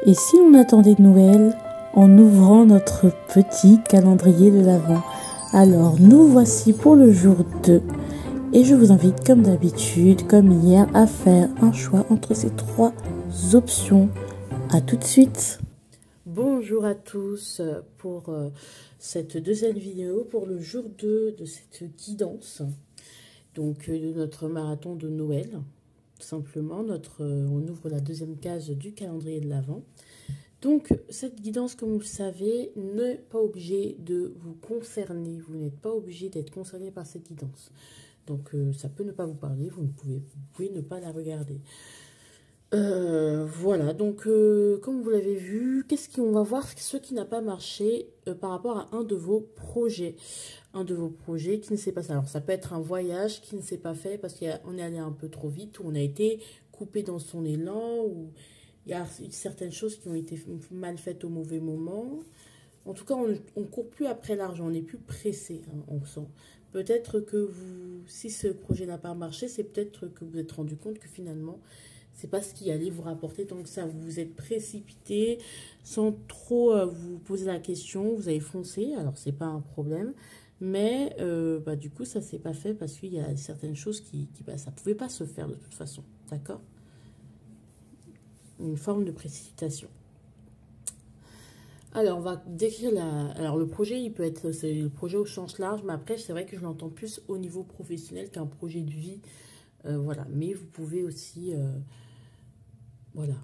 Et si on attendait Noël en ouvrant notre petit calendrier de l'Avent? Alors, nous voici pour le jour 2. Et je vous invite, comme d'habitude, comme hier, à faire un choix entre ces 3 options. A tout de suite. Bonjour à tous pour cette deuxième vidéo, pour le jour 2 de cette guidance. Donc, de notre marathon de Noël. Tout simplement, on ouvre la deuxième case du calendrier de l'Avent. Donc, cette guidance, comme vous le savez, n'est pas obligée de vous concerner. Vous n'êtes pas obligé d'être concerné par cette guidance. Donc, ça peut ne pas vous parler, vous pouvez ne pas la regarder. Voilà, donc, comme vous l'avez vu, on va voir ce qui n'a pas marché par rapport à un de vos projets. Un de vos projets qui ne s'est pas fait. Alors, ça peut être un voyage qui ne s'est pas fait parce qu'on est allé un peu trop vite, ou on a été coupé dans son élan, ou il y a certaines choses qui ont été mal faites au mauvais moment. En tout cas, on ne court plus après l'argent, on n'est plus pressé, hein, on sent. Peut-être que si ce projet n'a pas marché, c'est peut-être que vous vous êtes rendu compte que finalement, c'est pas ce qui allait vous rapporter tant que ça. Vous vous êtes précipité sans trop vous poser la question, vous avez foncé, alors c'est pas un problème. Mais du coup, ça s'est pas fait parce qu'il y a certaines choses ça pouvait pas se faire de toute façon, d'accord? Une forme de précipitation. Alors, on va décrire Alors, le projet, c'est le projet au sens large, mais après, c'est vrai que je l'entends plus au niveau professionnel qu'un projet de vie. Voilà, mais vous pouvez aussi, voilà,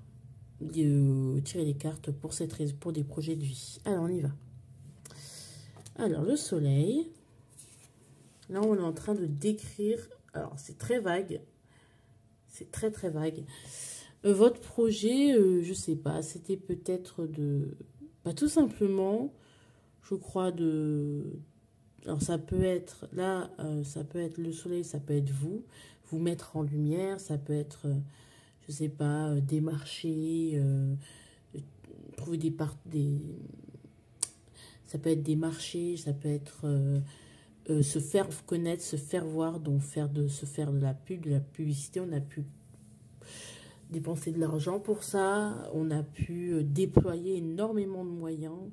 tirer les cartes pour des projets de vie. Alors, on y va. Alors, le soleil. Là, on est en train de décrire. Alors, c'est très vague. C'est très, très vague. Votre projet, je sais pas, c'était peut-être tout simplement, je crois, alors, ça peut être, là, ça peut être le soleil, ça peut être vous mettre en lumière, ça peut être, je sais pas, démarcher, trouver ça peut être des marchés, ça peut être se faire connaître, se faire voir, donc se faire de la publicité. On a pu dépenser de l'argent pour ça, on a pu déployer énormément de moyens.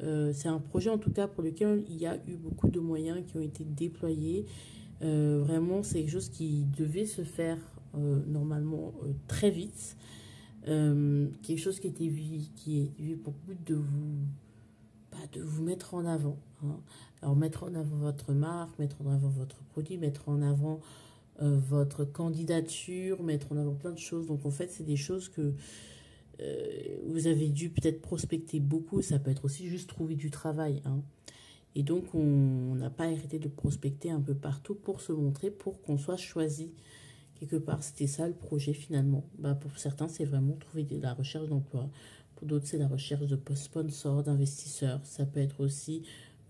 C'est un projet en tout cas pour lequel il y a eu beaucoup de moyens qui ont été déployés. Vraiment, c'est quelque chose qui devait se faire normalement très vite. Quelque chose qui est vu pour but de vous mettre en avant. Hein. Alors, mettre en avant votre marque, mettre en avant votre produit, mettre en avant votre candidature, mettre en avant plein de choses. Donc, en fait, c'est des choses que vous avez dû peut-être prospecter beaucoup. Ça peut être aussi juste trouver du travail. Hein. Et donc, on n'a pas arrêté de prospecter un peu partout pour se montrer, pour qu'on soit choisi. Quelque part, c'était ça le projet finalement. Pour certains, c'est vraiment trouver la recherche d'emploi. Pour d'autres, c'est la recherche de sponsors, d'investisseurs. Ça peut être aussi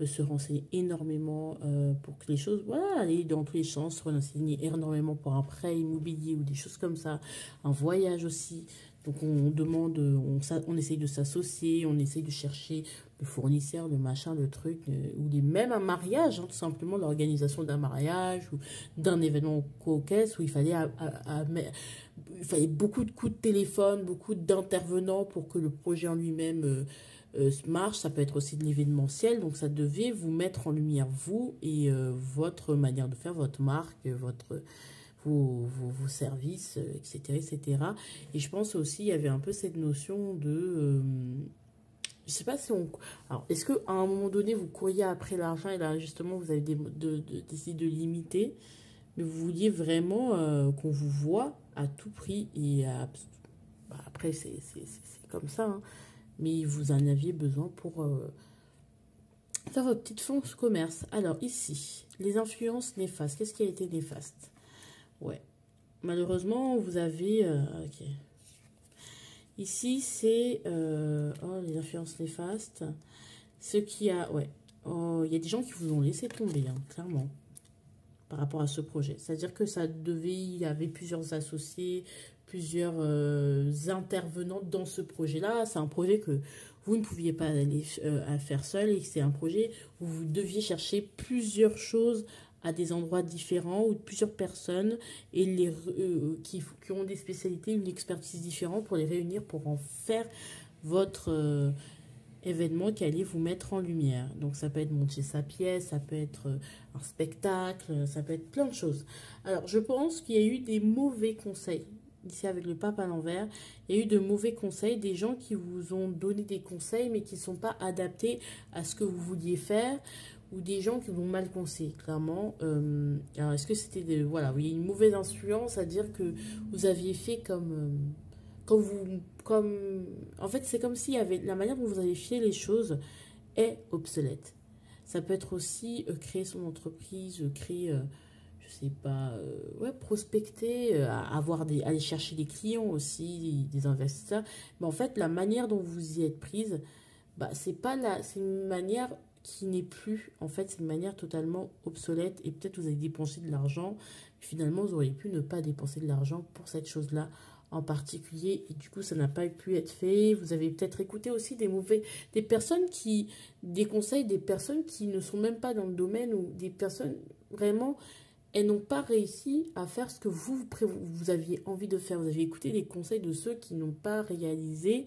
se renseigner énormément pour que les choses, voilà, aller dans tous les sens, se renseigner énormément pour un prêt immobilier ou des choses comme ça. Un voyage aussi. Donc, on demande, on essaye de s'associer, on essaye de chercher le fournisseur, le machin, le truc, même un mariage, hein, tout simplement l'organisation d'un mariage ou d'un événement cocasse où il fallait beaucoup de coups de téléphone, beaucoup d'intervenants pour que le projet en lui-même marche. Ça peut être aussi de l'événementiel, donc ça devait vous mettre en lumière, vous et votre manière de faire, votre marque, vos services, etc., etc. Et je pense aussi, il y avait un peu cette notion de... je sais pas si on... Alors, est-ce qu'à un moment donné, vous courriez après l'argent et là, justement, vous avez décidé de limiter, mais vous vouliez vraiment qu'on vous voit à tout prix et après, c'est comme ça, hein, mais vous en aviez besoin pour faire votre petite fonds de commerce. Alors, ici, les influences néfastes. Qu'est-ce qui a été néfaste? Ouais. Malheureusement, vous avez... ok. Ici, c'est... les influences néfastes. Ce qui a... Ouais. Oh, il y a des gens qui vous ont laissé tomber, hein, clairement, par rapport à ce projet. C'est-à-dire que il y avait plusieurs associés, plusieurs intervenants dans ce projet-là. C'est un projet que vous ne pouviez pas aller à faire seul et c'est un projet où vous deviez chercher plusieurs choses à des endroits différents ou plusieurs personnes et qui ont des spécialités, une expertise différente pour les réunir pour en faire votre événement qui allait vous mettre en lumière. Donc ça peut être monter sa pièce, ça peut être un spectacle, ça peut être plein de choses. Alors je pense qu'il y a eu des mauvais conseils. Ici avec le pape à l'envers, il y a eu de mauvais conseils, des gens qui vous ont donné des conseils mais qui ne sont pas adaptés à ce que vous vouliez faire, ou des gens qui vous ont mal conseillé, clairement. Alors est-ce que c'était voilà, il y a une mauvaise influence, à dire que vous aviez fait en fait c'est comme s'il y avait la manière dont vous avez fait les choses est obsolète. Ça peut être aussi créer son entreprise, créer je sais pas, ouais, prospecter, aller chercher des clients aussi, des investisseurs. Mais en fait, la manière dont vous y êtes prise, bah, c'est une manière qui n'est plus, en fait, c'est une manière totalement obsolète. Et peut-être vous avez dépensé de l'argent, finalement, vous auriez pu ne pas dépenser de l'argent pour cette chose-là en particulier. Et du coup, ça n'a pas pu être fait. Vous avez peut-être écouté aussi des conseils des personnes qui ne sont même pas dans le domaine, ou des personnes vraiment, elles n'ont pas réussi à faire ce que vous aviez envie de faire. Vous avez écouté les conseils de ceux qui n'ont pas réalisé,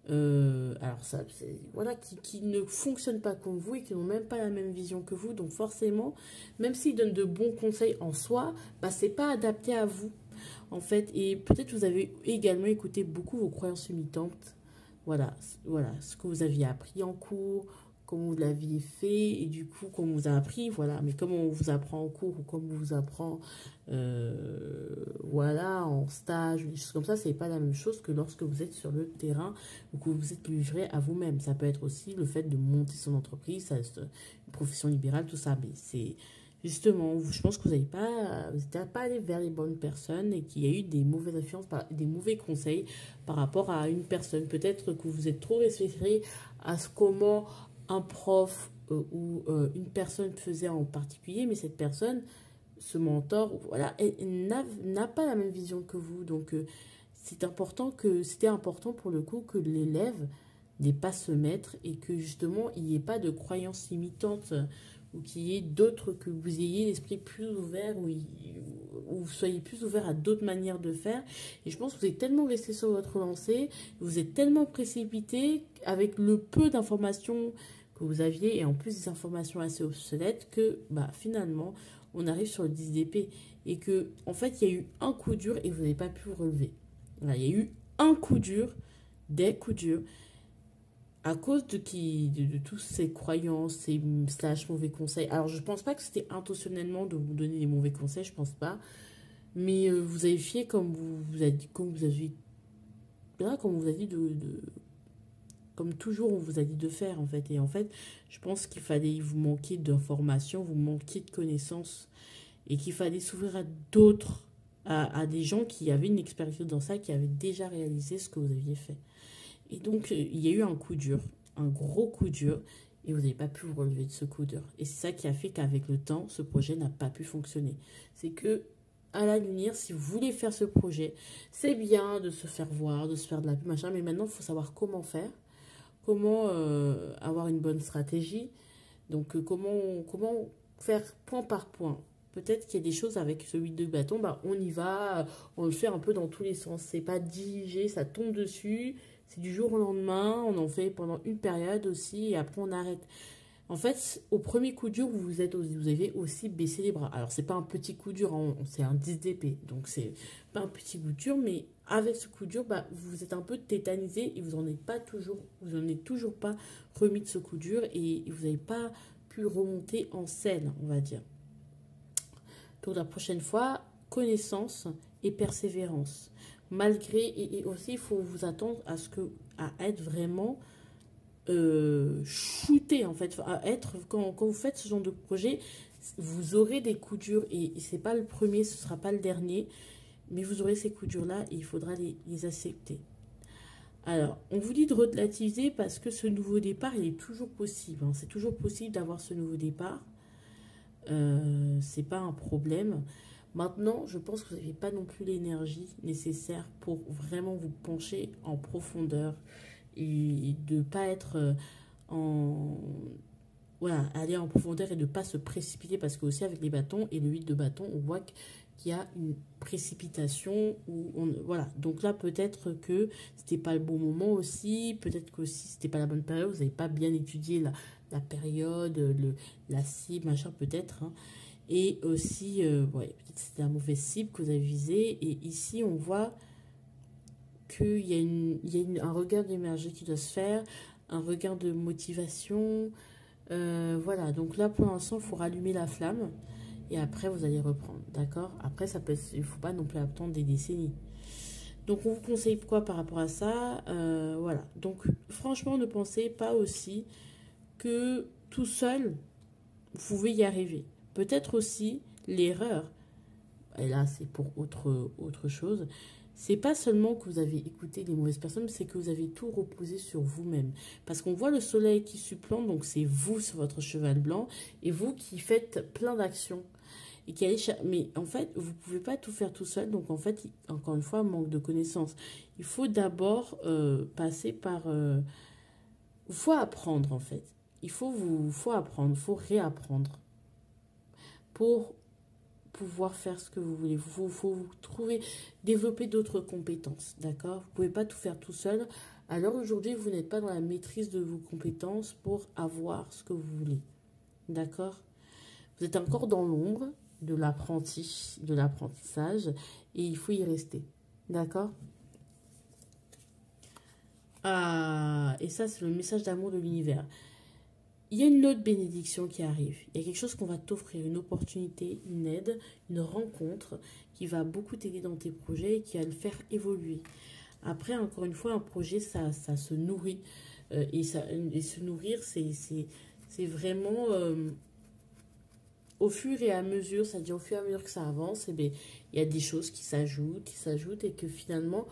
alors ça, voilà, qui ne fonctionnent pas comme vous et qui n'ont même pas la même vision que vous. Donc forcément, même s'ils donnent de bons conseils en soi, bah, c'est pas adapté à vous, en fait. Et peut-être vous avez également écouté beaucoup vos croyances limitantes. Voilà, ce que vous aviez appris en cours, comment vous l'aviez fait, et du coup, comment vous a appris, voilà. Mais comme on vous apprend en cours, ou comme on vous apprend, voilà, en stage, ou des choses comme ça, c'est pas la même chose que lorsque vous êtes sur le terrain, ou que vous êtes livré à vous-même. Ça peut être aussi le fait de monter son entreprise, ça reste une profession libérale, tout ça. Mais c'est justement, je pense que vous n'êtes pas allé vers les bonnes personnes, et qu'il y a eu des mauvaises influences, des mauvais conseils par rapport à une personne. Peut-être que vous êtes trop réfléchi à ce comment un prof ou une personne faisait en particulier, mais cette personne, ce mentor, voilà, n'a pas la même vision que vous. Donc, c'était important pour le coup que l'élève n'ait pas ce maître, et que justement, il n'y ait pas de croyances limitantes, ou qu'il y ait d'autres, que vous ayez l'esprit plus ouvert, ou vous soyez plus ouvert à d'autres manières de faire. Et je pense que vous êtes tellement resté sur votre lancée, vous êtes tellement précipité avec le peu d'informations que vous aviez, et en plus des informations assez obsolètes, que bah, finalement, on arrive sur le 10 d'épée. Et que, en fait, il y a eu un coup dur et vous n'avez pas pu vous relever. Voilà, il y a eu un coup dur, des coups durs, à cause de tous ces croyances, ces mauvais conseils. Alors, je pense pas que c'était intentionnellement de vous donner des mauvais conseils, je pense pas. Mais vous avez fait comme vous avez dit, comme on vous a dit comme toujours on vous a dit de faire, en fait. Et en fait, je pense qu'il fallait vous manquer d'informations, vous manquer de connaissances, et qu'il fallait s'ouvrir à d'autres, à des gens qui avaient une expérience dans ça, qui avaient déjà réalisé ce que vous aviez fait. Et donc, il y a eu un coup dur, un gros coup dur, et vous n'avez pas pu vous relever de ce coup dur. Et c'est ça qui a fait qu'avec le temps, ce projet n'a pas pu fonctionner. C'est que, à la lumière, si vous voulez faire ce projet, c'est bien de se faire voir, de se faire de la pub, machin, mais maintenant, il faut savoir comment faire, comment avoir une bonne stratégie. Donc, comment faire point par point. Peut-être qu'il y a des choses avec ce 8 de bâton, bah, on y va, on le fait un peu dans tous les sens. C'est pas dirigé, ça tombe dessus, c'est du jour au lendemain, on en fait pendant une période aussi, et après on arrête. En fait, au premier coup dur, vous avez aussi baissé les bras. Alors, c'est pas un petit coup dur, hein, c'est un 10 d'épée. Donc, c'est pas un petit coup dur, mais avec ce coup dur, bah, vous êtes un peu tétanisé, et vous en êtes toujours pas remis de ce coup dur, et vous n'avez pas pu remonter en selle, on va dire. Donc, la prochaine fois, connaissance et persévérance. Et aussi, il faut vous attendre à être vraiment shooter, en fait, à être, quand vous faites ce genre de projet, vous aurez des coups durs, et c'est pas le premier, ce sera pas le dernier, mais vous aurez ces coups durs là, et il faudra les accepter. Alors, on vous dit de relativiser, parce que ce nouveau départ, il est toujours possible, hein. C'est toujours possible d'avoir ce nouveau départ, c'est pas un problème. Maintenant, je pense que vous n'avez pas non plus l'énergie nécessaire pour vraiment vous pencher en profondeur, et de ne pas être en voilà, aller en profondeur et de ne pas se précipiter parce que aussi avec les bâtons et le 8 de bâton, on voit qu'il y a une précipitation. Voilà, donc là peut-être que c'était pas le bon moment aussi, peut-être que aussi c'était pas la bonne période, vous n'avez pas bien étudié la période, la cible, machin peut-être. Hein. Et aussi, ouais, peut-être c'était la mauvaise cible que vous avez visée. Et ici, on voit qu'il y a un regard d'énergie qui doit se faire, un regard de motivation. Voilà, donc là, pour l'instant, il faut rallumer la flamme. Et après, vous allez reprendre, d'accord? Après, il ne faut pas non plus attendre des décennies. Donc, on vous conseille quoi par rapport à ça? Voilà, donc franchement, ne pensez pas aussi que tout seul, vous pouvez y arriver. Peut-être aussi l'erreur, et là c'est pour autre chose, c'est pas seulement que vous avez écouté les mauvaises personnes, c'est que vous avez tout reposé sur vous-même. Parce qu'on voit le soleil qui supplante, donc c'est vous sur votre cheval blanc, et vous qui faites plein d'actions. Et qui allez mais en fait, vous ne pouvez pas tout faire tout seul, donc en fait, encore une fois, manque de connaissances. Il faut d'abord passer par... il faut apprendre en fait. Faut apprendre, il faut réapprendre pour pouvoir faire ce que vous voulez. Il faut trouver, développer d'autres compétences, d'accord? Vous ne pouvez pas tout faire tout seul. Alors aujourd'hui, vous n'êtes pas dans la maîtrise de vos compétences pour avoir ce que vous voulez, d'accord? Vous êtes encore dans l'ombre de l'apprentissage et il faut y rester, d'accord? Ah, et ça, c'est le message d'amour de l'univers. Il y a une autre bénédiction qui arrive. Il y a quelque chose qu'on va t'offrir, une opportunité, une aide, une rencontre qui va beaucoup t'aider dans tes projets et qui va le faire évoluer. Après, encore une fois, un projet, ça se nourrit. Et se nourrir, c'est vraiment au fur et à mesure, c'est-à-dire au fur et à mesure que ça avance, eh bien, il y a des choses qui s'ajoutent et que finalement,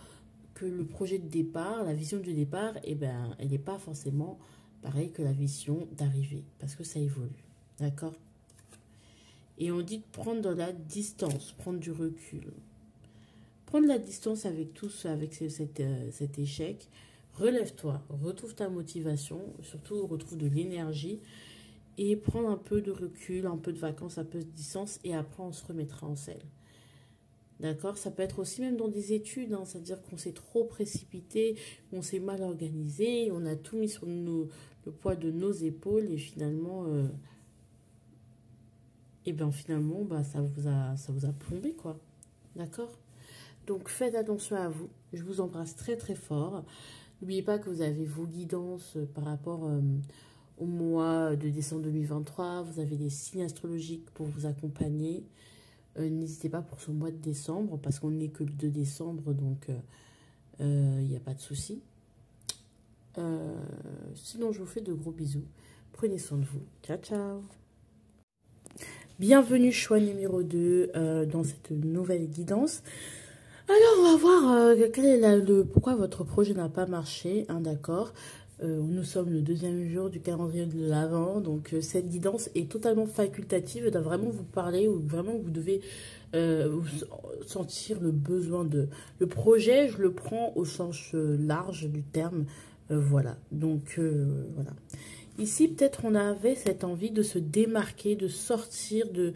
que le projet de départ, la vision du départ, eh ben, elle n'est pas forcément... pareil que la vision d'arrivée, parce que ça évolue, d'accord? Et on dit de prendre de la distance, prendre du recul. Prendre la distance avec cet échec, relève-toi, retrouve ta motivation, surtout retrouve de l'énergie, et prendre un peu de recul, un peu de vacances, un peu de distance, et après on se remettra en selle. D'accord? Ça peut être aussi même dans des études, hein, c'est-à-dire qu'on s'est trop précipité, on s'est mal organisé, on a tout mis sur le poids de nos épaules et finalement, bah, ça vous a plombé, quoi. D'accord? Donc faites attention à vous. Je vous embrasse très très fort. N'oubliez pas que vous avez vos guidances par rapport au mois de décembre 2023. Vous avez des signes astrologiques pour vous accompagner. N'hésitez pas pour ce mois de décembre, parce qu'on n'est que le 2 décembre, donc il n'y a pas de souci. Sinon, je vous fais de gros bisous. Prenez soin de vous. Ciao, ciao. Bienvenue, choix numéro 2 dans cette nouvelle guidance. Alors, on va voir quel est pourquoi votre projet n'a pas marché, hein, d'accord. Nous sommes le 2e jour du calendrier de l'Avent, donc cette guidance est totalement facultative, elle doit vraiment vous parler, ou vraiment vous devez sentir le besoin de... Le projet, je le prends au sens large du terme, voilà, donc voilà. Ici, peut-être on avait cette envie de se démarquer, de sortir de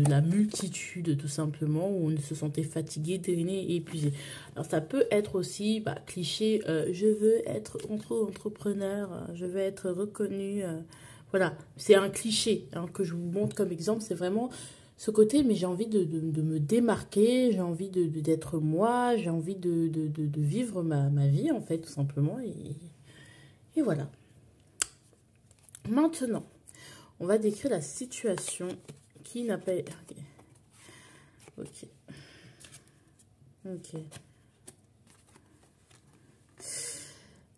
la multitude, tout simplement, où on se sentait fatigué, drainé et épuisé. Alors, ça peut être aussi, cliché, je veux être entrepreneur, je veux être reconnu. Voilà, c'est un cliché hein, que je vous montre comme exemple. C'est vraiment ce côté, mais j'ai envie de me démarquer, j'ai envie d'être moi, j'ai envie de vivre ma vie, en fait, tout simplement. Et voilà. Maintenant, on va décrire la situation qui n'a pas... Ok. Ok.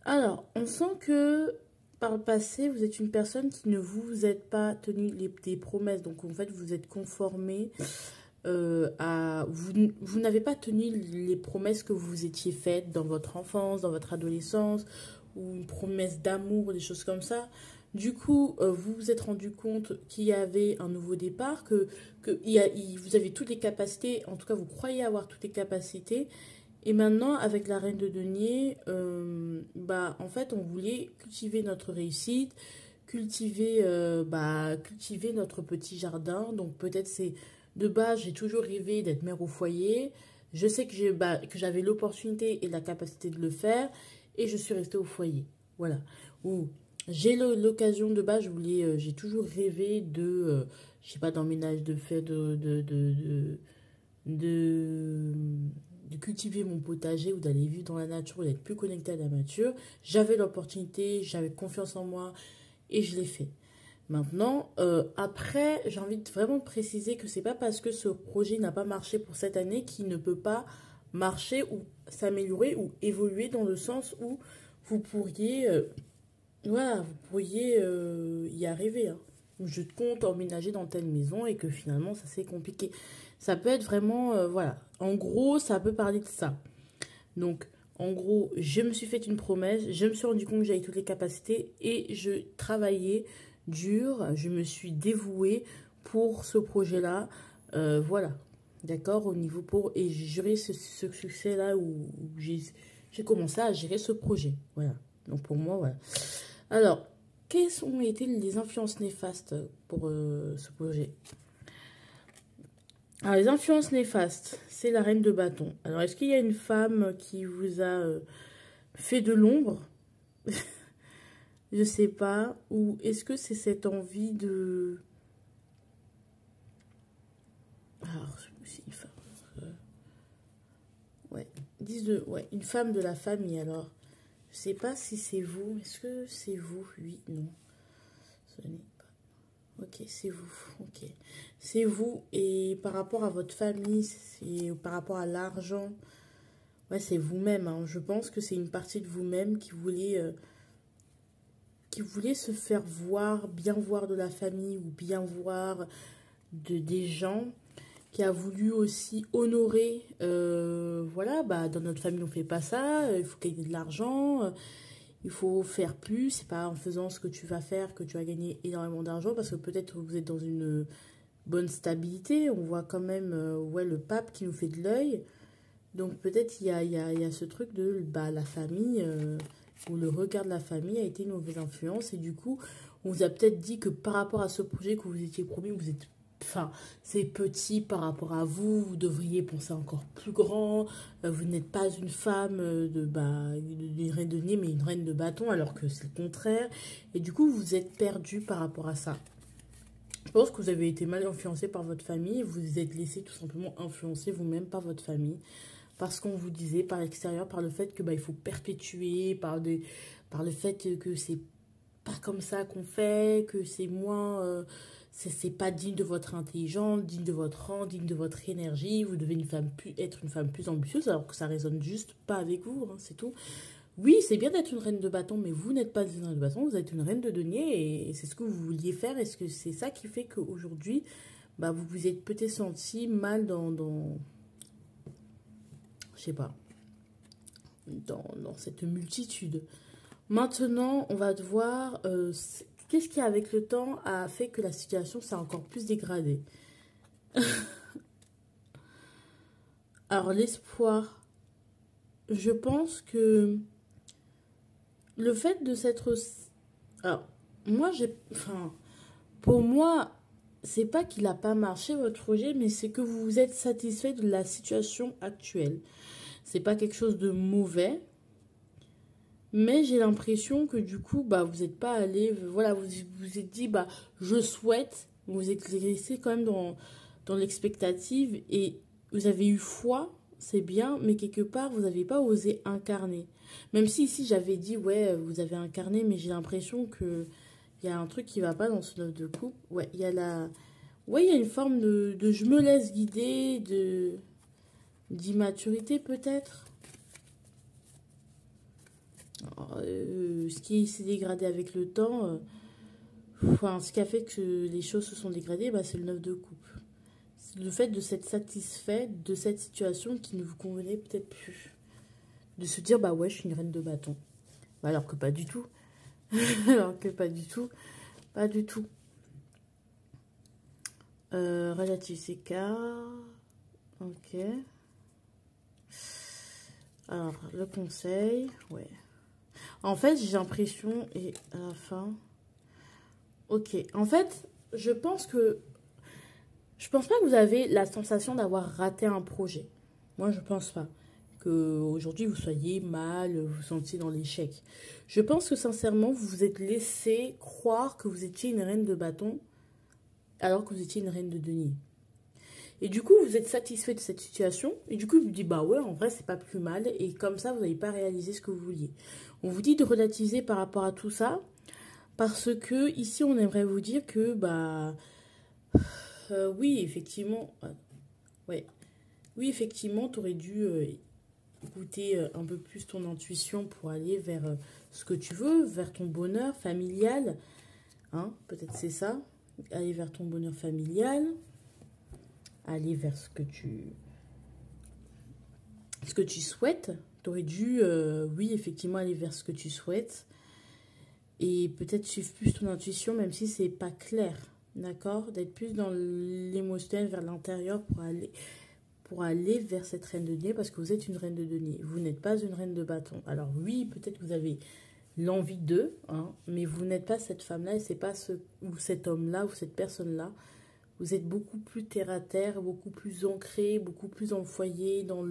Alors, on sent que par le passé, vous êtes une personne qui ne vous êtes pas tenu des promesses. Donc, en fait, vous êtes conformé à... Vous n'avez pas tenu les promesses que vous étiez faites dans votre enfance, dans votre adolescence, ou une promesse d'amour, des choses comme ça. Du coup, vous vous êtes rendu compte qu'il y avait un nouveau départ, que vous avez toutes les capacités, en tout cas vous croyez avoir toutes les capacités, Et maintenant, avec la reine de denier, en fait, on voulait cultiver notre réussite, cultiver notre petit jardin. Donc peut-être c'est de base, j'ai toujours rêvé d'être mère au foyer. Je sais que j'avais l'opportunité et la capacité de le faire et je suis restée au foyer. Voilà. Ou j'ai l'occasion de base, j'ai toujours rêvé je sais pas, d'emménager, de faire de, de cultiver mon potager ou d'aller vivre dans la nature ou d'être plus connectée à la nature. J'avais l'opportunité, j'avais confiance en moi et je l'ai fait. Maintenant, après, j'ai envie de vraiment préciser que c'est pas parce que ce projet n'a pas marché pour cette année qu'il ne peut pas marcher ou s'améliorer ou évoluer dans le sens où vous pourriez, vous pourriez y arriver. Hein. Je compte emménager dans telle maison et que finalement, ça c'est compliqué. Ça peut être vraiment, voilà. En gros, ça peut parler de ça. Donc, en gros, je me suis fait une promesse, je me suis rendu compte que j'avais toutes les capacités et je travaillais dur, je me suis dévouée pour ce projet-là. Voilà, d'accord, au niveau et j'ai géré ce succès-là où j'ai commencé à gérer ce projet. Voilà, donc pour moi, voilà. Alors, quelles ont été les influences néfastes pour ce projet? Alors, les influences néfastes, c'est la reine de bâton. Alors, est-ce qu'il y a une femme qui vous a fait de l'ombre? Je sais pas. Ou est-ce que c'est cette envie de... Alors, c'est une femme. Ouais. Ouais, une femme de la famille, alors. Je sais pas si c'est vous. Est-ce que c'est vous? Oui, non. Ce n'est pas. Ok, c'est vous. Ok. C'est vous. Et par rapport à votre famille, par rapport à l'argent... Ouais, c'est vous-même. Hein. Je pense que c'est une partie de vous-même qui voulait se faire voir, bien voir de la famille ou bien voir des gens, qui a voulu aussi honorer, voilà, dans notre famille on fait pas ça, il faut gagner de l'argent, il faut faire plus, c'est pas en faisant ce que tu vas faire que tu vas gagner énormément d'argent, parce que peut-être que vous êtes dans une bonne stabilité, on voit quand même ouais, le pape qui nous fait de l'œil. Donc peut-être il y a ce truc de la famille, où le regard de la famille a été une mauvaise influence. Et du coup, on vous a peut-être dit que par rapport à ce projet que vous étiez promis, c'est petit par rapport à vous, vous devriez penser encore plus grand. Vous n'êtes pas une femme d'une reine de nez, mais une reine de bâton, alors que c'est le contraire. Et du coup, vous êtes perdu par rapport à ça. Je pense que vous avez été mal influencé par votre famille, vous vous êtes laissé tout simplement influencer vous-même par votre famille. Parce qu'on vous disait par l'extérieur, par le fait que il faut perpétuer, par le fait que c'est pas comme ça qu'on fait, que c'est moins, c'est pas digne de votre intelligence, digne de votre rang, digne de votre énergie. Vous devez être une femme plus ambitieuse, alors que ça résonne juste pas avec vous, hein, c'est tout. Oui, c'est bien d'être une reine de bâton, mais vous n'êtes pas une reine de bâton, vous êtes une reine de denier et c'est ce que vous vouliez faire. Est-ce que c'est ça qui fait qu'aujourd'hui, vous vous êtes peut-être senti mal je sais pas, dans cette multitude. Maintenant, on va devoir... qu'est-ce qui, avec le temps, a fait que la situation s'est encore plus dégradée? Alors, l'espoir. Je pense que le fait de s'être... Alors, moi, pour moi, c'est pas qu'il n'a pas marché, votre projet, mais c'est que vous vous êtes satisfait de la situation actuelle. C'est pas quelque chose de mauvais, mais j'ai l'impression que du coup, vous n'êtes pas allé, voilà, vous vous êtes dit, je souhaite, vous êtes resté quand même dans l'expectative et vous avez eu foi, c'est bien, mais quelque part, vous n'avez pas osé incarner. Même si ici, j'avais dit, ouais, vous avez incarné, mais j'ai l'impression que il y a un truc qui va pas dans ce 9 de coupe. Ouais, il y a il y a une forme de je me laisse guider, d'immaturité peut-être. Ce qui s'est dégradé avec le temps, ce qui a fait que les choses se sont dégradées, c'est le 9 de coupe. C'est le fait de s'être satisfait de cette situation qui ne vous convenait peut-être plus. De se dire, ouais, je suis une reine de bâton. Alors que pas du tout. Alors que pas du tout. Pas du tout. Relatif écart. Ok. Alors, le conseil, ouais. En fait, j'ai l'impression, et à la fin... Ok, en fait, je pense pas que vous avez la sensation d'avoir raté un projet. Moi, je pense pas que aujourd'hui vous soyez mal, vous vous sentiez dans l'échec. Je pense que sincèrement, vous vous êtes laissé croire que vous étiez une reine de bâton alors que vous étiez une reine de denier. Et du coup, vous êtes satisfait de cette situation. Et du coup, vous dites, bah ouais, en vrai, c'est pas plus mal. Et comme ça, vous n'avez pas réalisé ce que vous vouliez. On vous dit de relativiser par rapport à tout ça. Parce que ici, on aimerait vous dire que, bah, oui, effectivement, ouais, oui, effectivement, tu aurais dû écouter un peu plus ton intuition pour aller vers ce que tu veux, vers ton bonheur familial. Hein, peut-être c'est ça. Aller vers ton bonheur familial. Aller vers ce que tu souhaites. Tu aurais dû, oui, effectivement, aller vers ce que tu souhaites. Et peut-être suivre plus ton intuition, même si c'est pas clair. D'accord? D'être plus dans l'émotionnel, vers l'intérieur pour aller vers cette reine de denier, parce que vous êtes une reine de denier. Vous n'êtes pas une reine de bâton. Alors oui, peut-être que vous avez l'envie d'eux, hein, mais vous n'êtes pas cette femme-là, et c'est pas ou cet homme-là, ou cette personne-là. Vous êtes beaucoup plus terre à terre, beaucoup plus ancré, beaucoup plus en foyer, dans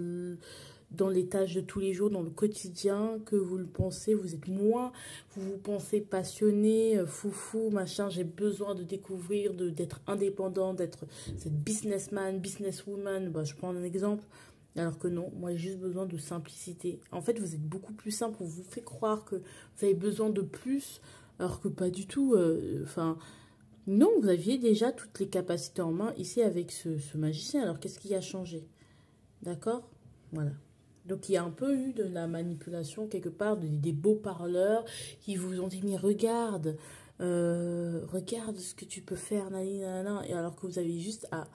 les tâches de tous les jours, dans le quotidien, que vous le pensez. Vous êtes moins, vous vous pensez passionné, foufou, machin, j'ai besoin de découvrir, d'être indépendant, d'être cette businessman, businesswoman, bah, je prends un exemple. Alors que non, moi j'ai juste besoin de simplicité. En fait, vous êtes beaucoup plus simple, on vous fait croire que vous avez besoin de plus, alors que pas du tout. Enfin, non, vous aviez déjà toutes les capacités en main ici avec ce magicien. Alors qu'est-ce qui a changé? D'accord? Voilà. Donc, il y a un peu eu de la manipulation quelque part, des beaux parleurs qui vous ont dit, mais regarde, regarde ce que tu peux faire, nanana, et alors que vous avez juste à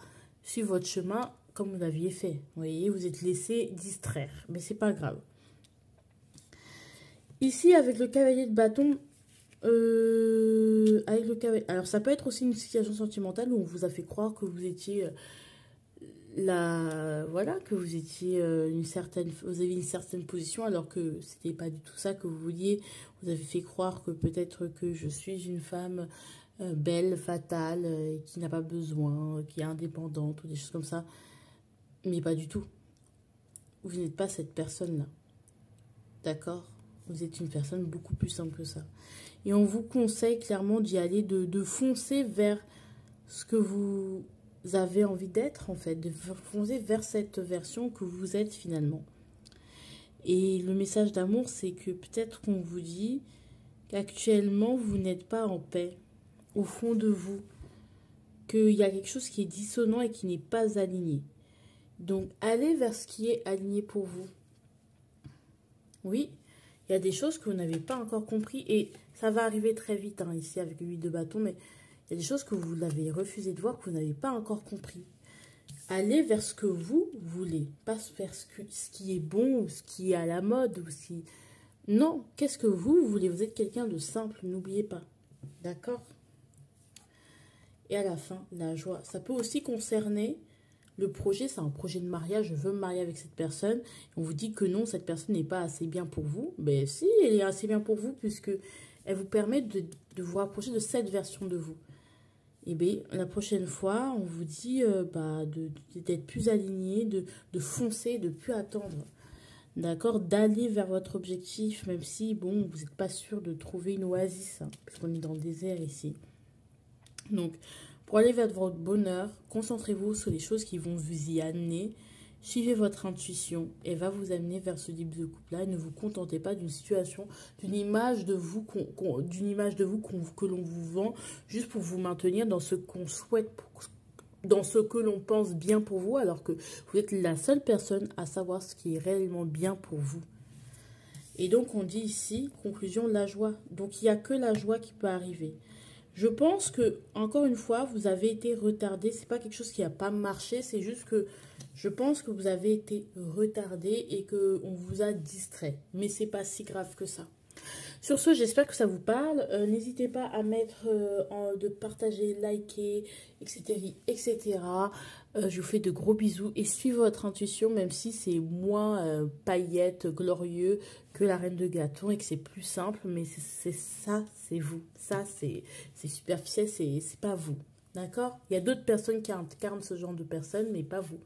suivre votre chemin comme vous l'aviez fait. Vous voyez, vous êtes laissé distraire, mais c'est pas grave. Ici, avec le cavalier de bâton, avec le cavalier, alors ça peut être aussi une situation sentimentale où on vous a fait croire que vous étiez... voilà, que vous étiez vous avez une certaine position alors que c'était pas du tout ça que vous vouliez. Vous avez fait croire que peut-être que je suis une femme belle, fatale, qui n'a pas besoin, qui est indépendante ou des choses comme ça. Mais pas du tout. Vous n'êtes pas cette personne-là. D'accord? Vous êtes une personne beaucoup plus simple que ça. Et on vous conseille clairement d'y aller, de foncer vers ce que vous avez envie d'être, en fait, de foncer vers cette version que vous êtes finalement. Et le message d'amour, c'est que peut-être qu'on vous dit qu'actuellement, vous n'êtes pas en paix au fond de vous, qu'il y a quelque chose qui est dissonant et qui n'est pas aligné. Donc, allez vers ce qui est aligné pour vous. Oui, il y a des choses que vous n'avez pas encore compris et ça va arriver très vite, hein, ici avec le 8 de bâton, mais il y a des choses que vous avez refusé de voir, que vous n'avez pas encore compris. Allez vers ce que vous voulez, pas vers ce qui est bon ou ce qui est à la mode. Ou ce qui... Non, qu'est-ce que vous voulez? Vous êtes quelqu'un de simple, n'oubliez pas. D'accord? Et à la fin, la joie. Ça peut aussi concerner le projet, c'est un projet de mariage, je veux me marier avec cette personne. On vous dit que non, cette personne n'est pas assez bien pour vous. Ben si, elle est assez bien pour vous puisque elle vous permet de vous rapprocher de cette version de vous. Et bien, la prochaine fois, on vous dit d'être plus aligné, de foncer, de ne plus attendre. D'accord? D'aller vers votre objectif, même si, bon, vous n'êtes pas sûr de trouver une oasis, hein, puisqu'on est dans le désert ici. Donc, pour aller vers votre bonheur, concentrez-vous sur les choses qui vont vous y amener. Suivez votre intuition et va vous amener vers ce type de couple-là. Ne vous contentez pas d'une situation, d'une image de vous, que l'on vous vend juste pour vous maintenir dans ce qu'on souhaite, dans ce que l'on pense bien pour vous, alors que vous êtes la seule personne à savoir ce qui est réellement bien pour vous. Et donc, on dit ici, conclusion, la joie. Donc, il n'y a que la joie qui peut arriver. Je pense que, encore une fois, vous avez été retardé. C'est pas quelque chose qui n'a pas marché. C'est juste que je pense que vous avez été retardé et qu'on vous a distrait. Mais c'est pas si grave que ça. Sur ce, j'espère que ça vous parle. N'hésitez pas à mettre, de partager, liker, etc. etc. Je vous fais de gros bisous et suivez votre intuition, même si c'est moins paillettes, glorieux que la reine de gâteau et que c'est plus simple. Mais c'est ça, c'est vous. Ça, c'est superficiel, c'est pas vous. D'accord? Il y a d'autres personnes qui incarnent ce genre de personnes, mais pas vous.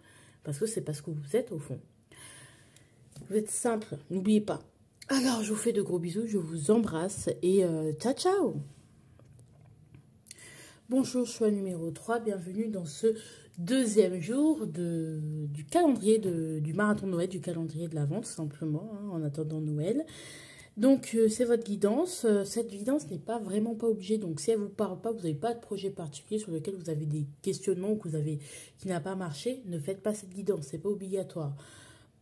Parce que c'est parce que vous êtes au fond. Vous êtes simple, n'oubliez pas. Alors, je vous fais de gros bisous, je vous embrasse et ciao, ciao. Bonjour, choix numéro 3, bienvenue dans ce deuxième jour du calendrier, du marathon de Noël, du calendrier de l'Avent, tout simplement, hein, en attendant Noël. Donc, c'est votre guidance. Cette guidance n'est pas vraiment pas obligée. Donc, si elle ne vous parle pas, vous n'avez pas de projet particulier sur lequel vous avez des questionnements ou qui n'a pas marché, ne faites pas cette guidance, c'est pas obligatoire.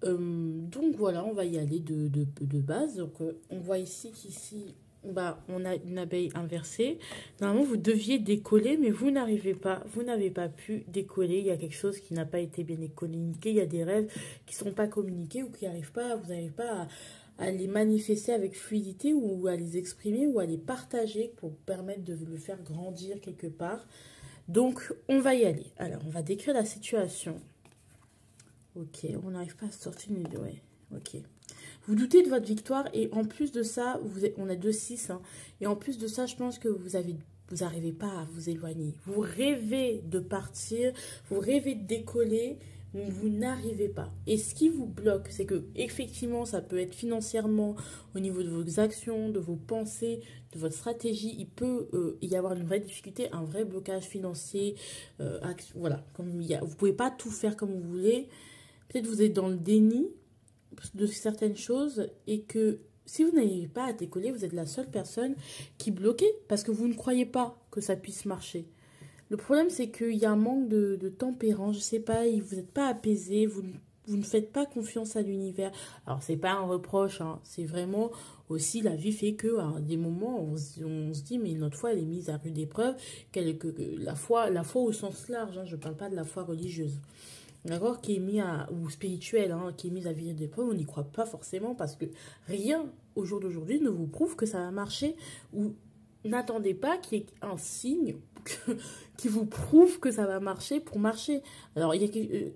Donc voilà, on va y aller de base. Donc on voit ici qu'ici, bah, on a une abeille inversée. Normalement, vous deviez décoller, mais vous n'arrivez pas. Vous n'avez pas pu décoller. Il y a quelque chose qui n'a pas été bien communiqué. Il y a des rêves qui ne sont pas communiqués ou qui n'arrivent pas. Vous n'arrivez pas à les manifester avec fluidité ou à les exprimer ou à les partager pour permettre de le faire grandir quelque part. Donc, on va y aller. Alors, on va décrire la situation. Ok, on n'arrive pas à sortir une idée, ouais. Ok. Vous doutez de votre victoire et en plus de ça, on a 2-6. Hein, et en plus de ça, je pense que vous n'arrivez pas à vous éloigner. Vous rêvez de partir, vous rêvez de décoller, mais vous n'arrivez pas. Et ce qui vous bloque, c'est que effectivement, ça peut être financièrement, au niveau de vos actions, de vos pensées, de votre stratégie. Il peut y avoir une vraie difficulté, un vrai blocage financier. Voilà, vous ne pouvez pas tout faire comme vous voulez. Peut-être vous êtes dans le déni de certaines choses et que si vous n'arrivez pas à décoller, vous êtes la seule personne qui est bloquée parce que vous ne croyez pas que ça puisse marcher. Le problème, c'est qu'il y a un manque de tempérance, je ne sais pas, vous n'êtes pas apaisé, vous ne faites pas confiance à l'univers. Alors, ce n'est pas un reproche, hein, c'est vraiment aussi la vie fait que à des moments, on se dit, mais notre foi, elle est mise à rude épreuve, la foi au sens large, hein, je ne parle pas de la foi religieuse. D'accord, qui est mis ou spirituel, hein, qui est mis à vivre des preuves, on n'y croit pas forcément parce que rien au jour d'aujourd'hui ne vous prouve que ça va marcher ou n'attendez pas qu'il y ait un signe qui vous prouve que ça va marcher pour marcher. Alors,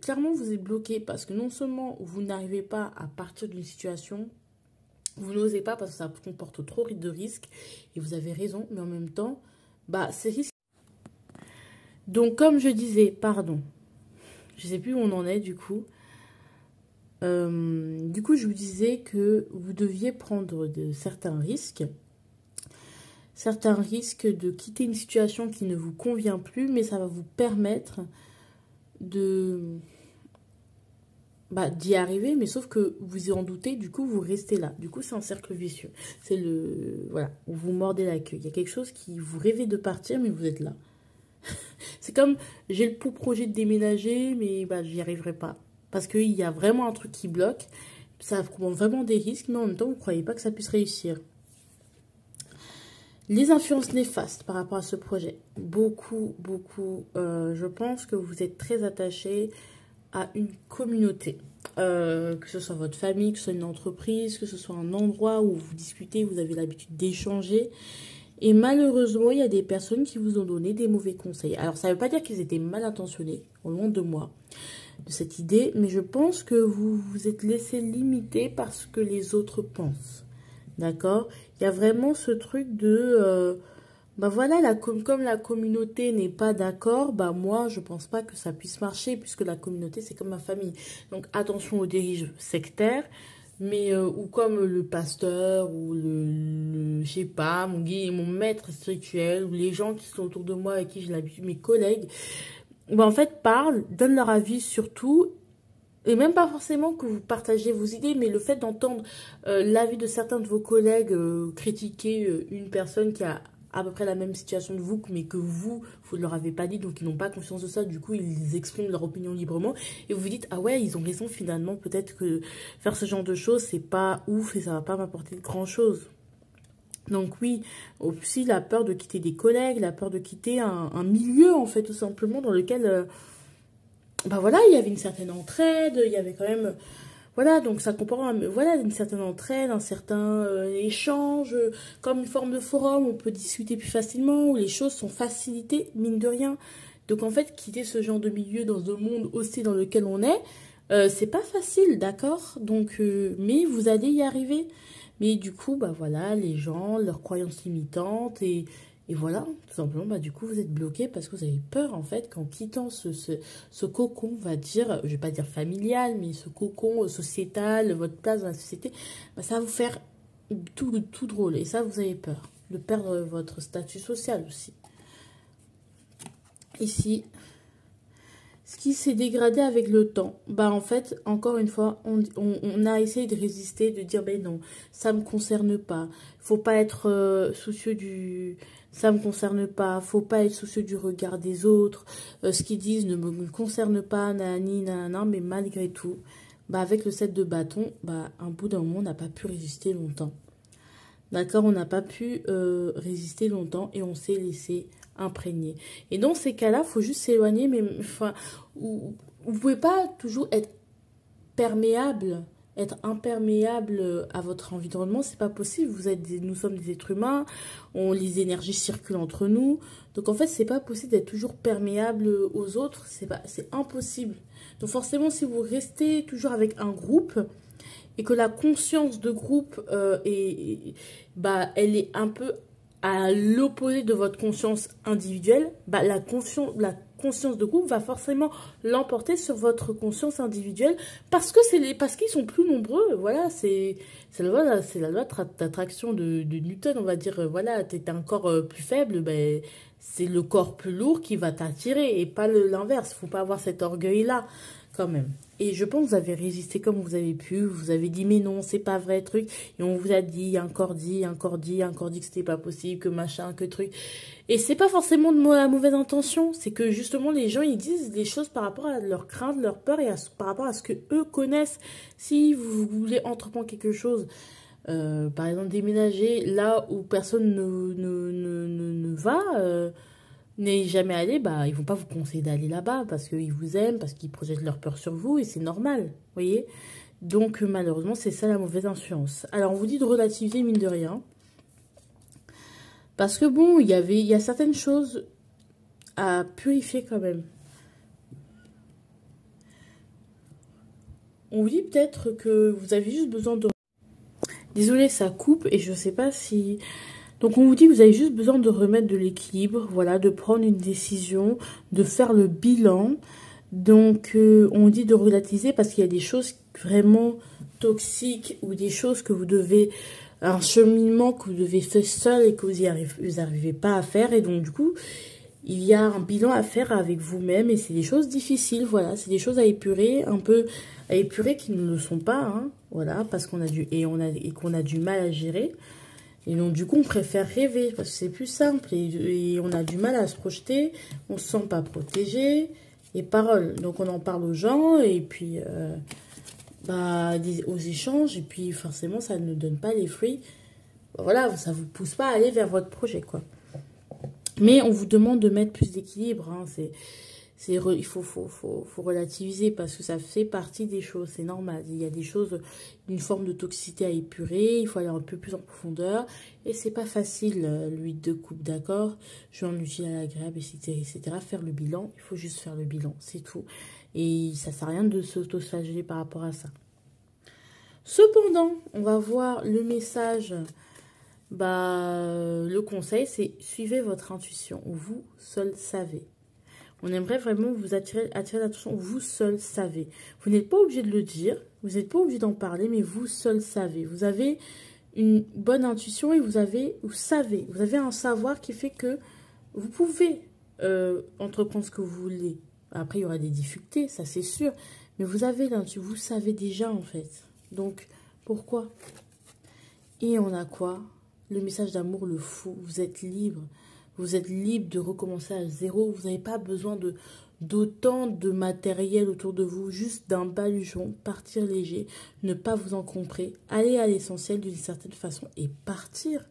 clairement, vous êtes bloqué parce que non seulement vous n'arrivez pas à partir d'une situation, vous n'osez pas parce que ça comporte trop de risques et vous avez raison, mais en même temps, bah, c'est risqué. Donc, comme je disais, pardon. Je ne sais plus où on en est du coup. Je vous disais que vous deviez prendre certains risques. Certains risques de quitter une situation qui ne vous convient plus, mais ça va vous permettre d'y arriver, mais sauf que vous en doutez, du coup vous restez là. Du coup c'est un cercle vicieux. C'est voilà, où vous mordez la queue. Il y a quelque chose qui vous rêvez de partir, mais vous êtes là. C'est comme, j'ai le projet de déménager, mais j'y arriverai pas. Parce qu'il y a vraiment un truc qui bloque. Ça prend vraiment des risques, mais en même temps, vous ne croyez pas que ça puisse réussir. Les influences néfastes par rapport à ce projet. Beaucoup. Je pense que vous êtes très attaché à une communauté. Que ce soit votre famille, que ce soit une entreprise, que ce soit un endroit où vous discutez, vous avez l'habitude d'échanger. Et malheureusement, il y a des personnes qui vous ont donné des mauvais conseils. Alors, ça ne veut pas dire qu'ils étaient mal intentionnés, au loin de moi, de cette idée. Mais je pense que vous vous êtes laissé limiter par ce que les autres pensent. D'accord? Il y a vraiment ce truc de... voilà, comme la communauté n'est pas d'accord, moi, je ne pense pas que ça puisse marcher, puisque la communauté, c'est comme ma famille. Donc, attention aux dérives sectaires. Mais, ou comme le pasteur, ou je sais pas, mon guide, mon maître spirituel, ou les gens qui sont autour de moi, avec qui j'ai l'habitude, mes collègues, en fait, parlent, donnent leur avis sur tout, et même pas forcément que vous partagez vos idées, mais le fait d'entendre l'avis de certains de vos collègues critiquer une personne qui a à peu près la même situation que vous, mais que vous ne leur avez pas dit, donc ils n'ont pas conscience de ça, du coup ils expriment leur opinion librement, et vous vous dites, ah ouais, ils ont raison finalement, peut-être que faire ce genre de choses, c'est pas ouf, et ça va pas m'apporter grand chose. Donc oui, aussi la peur de quitter des collègues, la peur de quitter un milieu, en fait, tout simplement, dans lequel, voilà, il y avait une certaine entraide, il y avait quand même... Voilà, donc ça comprend voilà, une certaine entraide, un certain échange, comme une forme de forum, on peut discuter plus facilement, où les choses sont facilitées, mine de rien. Donc en fait, quitter ce genre de milieu dans un monde aussi dans lequel on est, c'est pas facile, d'accord? Donc, mais vous allez y arriver. Mais du coup, bah voilà, les gens, leurs croyances limitantes et voilà, tout simplement, bah du coup, vous êtes bloqué parce que vous avez peur, en fait, qu'en quittant ce cocon, on va dire, je vais pas dire familial, mais ce cocon sociétal, votre place dans la société, bah, ça va vous faire tout drôle. Et ça, vous avez peur de perdre votre statut social aussi. Ici, ce qui s'est dégradé avec le temps, bah en fait, encore une fois, on a essayé de résister, de dire, ben non, ça me concerne pas. Faut pas être soucieux du... Ça me concerne pas. Faut pas être soucieux du regard des autres. Ce qu'ils disent ne me concerne pas, nanani, nanana, mais malgré tout, bah avec le 7 de bâton, bah un bout d'un moment, on n'a pas pu résister longtemps. D'accord, on n'a pas pu résister longtemps et on s'est laissé imprégner. Et dans ces cas-là, il faut juste s'éloigner, mais enfin, vous ne pouvez pas toujours être perméable, être imperméable à votre environnement, c'est pas possible. Nous sommes des êtres humains, les énergies circulent entre nous. Donc en fait, c'est pas possible d'être toujours perméable aux autres, c'est impossible. Donc forcément, si vous restez toujours avec un groupe, et que la conscience de groupe elle est un peu à l'opposé de votre conscience individuelle, bah, la conscience de groupe va forcément l'emporter sur votre conscience individuelle parce qu'ils sont plus nombreux. Voilà, c'est la loi d'attraction de Newton, on va dire. Voilà, tu es un corps plus faible, ben, c'est le corps plus lourd qui va t'attirer et pas l'inverse. Faut pas avoir cet orgueil-là quand même. Et je pense que vous avez résisté comme vous avez pu. Vous avez dit, mais non, c'est pas vrai, truc. Et on vous a dit, encore dit que c'était pas possible, que machin, que truc. Et c'est pas forcément de la mauvaise intention. C'est que justement, les gens, ils disent des choses par rapport à leurs craintes, leurs peurs et par rapport à ce que eux connaissent. Si vous voulez entreprendre quelque chose, par exemple, déménager là où personne ne va, n'est jamais allé, bah, ils vont pas vous conseiller d'aller là-bas parce qu'ils vous aiment, parce qu'ils projettent leur peur sur vous et c'est normal, vous voyez. Donc, malheureusement, c'est ça la mauvaise influence. Alors, on vous dit de relativiser, mine de rien. Parce que bon, il y a certaines choses à purifier quand même. On vous dit peut-être que vous avez juste besoin de... Désolée, ça coupe et je sais pas si... Donc, on vous dit que vous avez juste besoin de remettre de l'équilibre, voilà, de prendre une décision, de faire le bilan. Donc, on vous dit de relativiser parce qu'il y a des choses vraiment toxiques ou des choses que vous devez, un cheminement que vous devez faire seul et que vous n'arrivez pas à faire. Et donc, du coup, il y a un bilan à faire avec vous-même et c'est des choses difficiles, voilà, c'est des choses à épurer, un peu à épurer qui ne le sont pas, hein, voilà, parce qu'on qu'on a du mal à gérer. Et donc, du coup, on préfère rêver parce que c'est plus simple et on a du mal à se projeter. On ne se sent pas protégé. Et parole. Donc, on en parle aux gens et puis aux échanges. Et puis, forcément, ça ne donne pas les fruits. Voilà, ça ne vous pousse pas à aller vers votre projet, quoi. Mais on vous demande de mettre plus d'équilibre, hein, il faut relativiser parce que ça fait partie des choses, c'est normal. Il y a des choses, une forme de toxicité à épurer, il faut aller un peu plus en profondeur. Et c'est pas facile, l'huile de coupe, d'accord? Joindre l'utile à l'agréable, etc. Faire le bilan, il faut juste faire le bilan, c'est tout. Et ça sert à rien de s'auto-flageller par rapport à ça. Cependant, on va voir le message, le conseil, c'est suivez votre intuition, vous seul savez. On aimerait vraiment vous attirer l'attention. Vous seul savez. Vous n'êtes pas obligé de le dire. Vous n'êtes pas obligé d'en parler, mais vous seul savez. Vous avez une bonne intuition et vous savez. Vous avez un savoir qui fait que vous pouvez entreprendre ce que vous voulez. Après, il y aura des difficultés, ça c'est sûr. Mais vous avez l'intuition. Vous savez déjà, en fait. Donc, pourquoi? Et on a quoi? Le message d'amour, le fou. Vous êtes libre. Vous êtes libre de recommencer à zéro. Vous n'avez pas besoin d'autant de matériel autour de vous. Juste d'un baluchon, partir léger, ne pas vous encombrer, aller à l'essentiel d'une certaine façon et partir.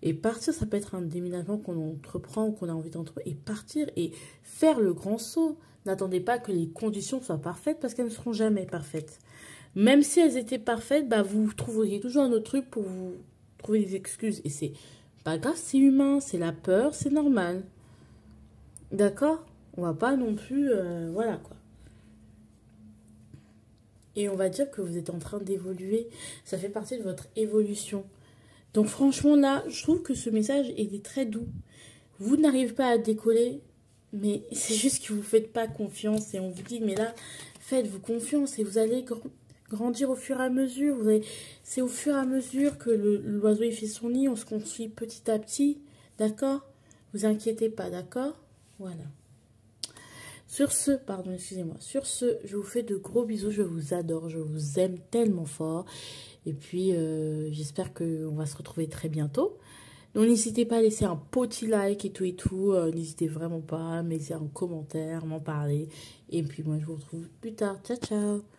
Et partir, ça peut être un déménagement qu'on entreprend ou qu'on a envie d'entreprendre. Et partir et faire le grand saut. N'attendez pas que les conditions soient parfaites parce qu'elles ne seront jamais parfaites. Même si elles étaient parfaites, bah, vous trouveriez toujours un autre truc pour vous trouver des excuses. Et c'est pas grave, c'est humain, c'est la peur, c'est normal. D'accord? On va pas non plus... voilà, quoi. Et on va dire que vous êtes en train d'évoluer. Ça fait partie de votre évolution. Donc franchement, là, je trouve que ce message, il est très doux. Vous n'arrivez pas à décoller, mais c'est juste que vous ne faites pas confiance. Et on vous dit, mais là, faites-vous confiance et vous allez grandir au fur et à mesure. C'est au fur et à mesure que l'oiseau il fait son nid, on se construit petit à petit. D'accord? Vous inquiétez pas, d'accord? Voilà. Sur ce, pardon, excusez-moi. Sur ce, je vous fais de gros bisous. Je vous adore, je vous aime tellement fort. Et puis, j'espère qu'on va se retrouver très bientôt. Donc, n'hésitez pas à laisser un petit like et tout et tout. N'hésitez vraiment pas à me laisser un commentaire, m'en parler. Et puis, moi, je vous retrouve plus tard. Ciao, ciao.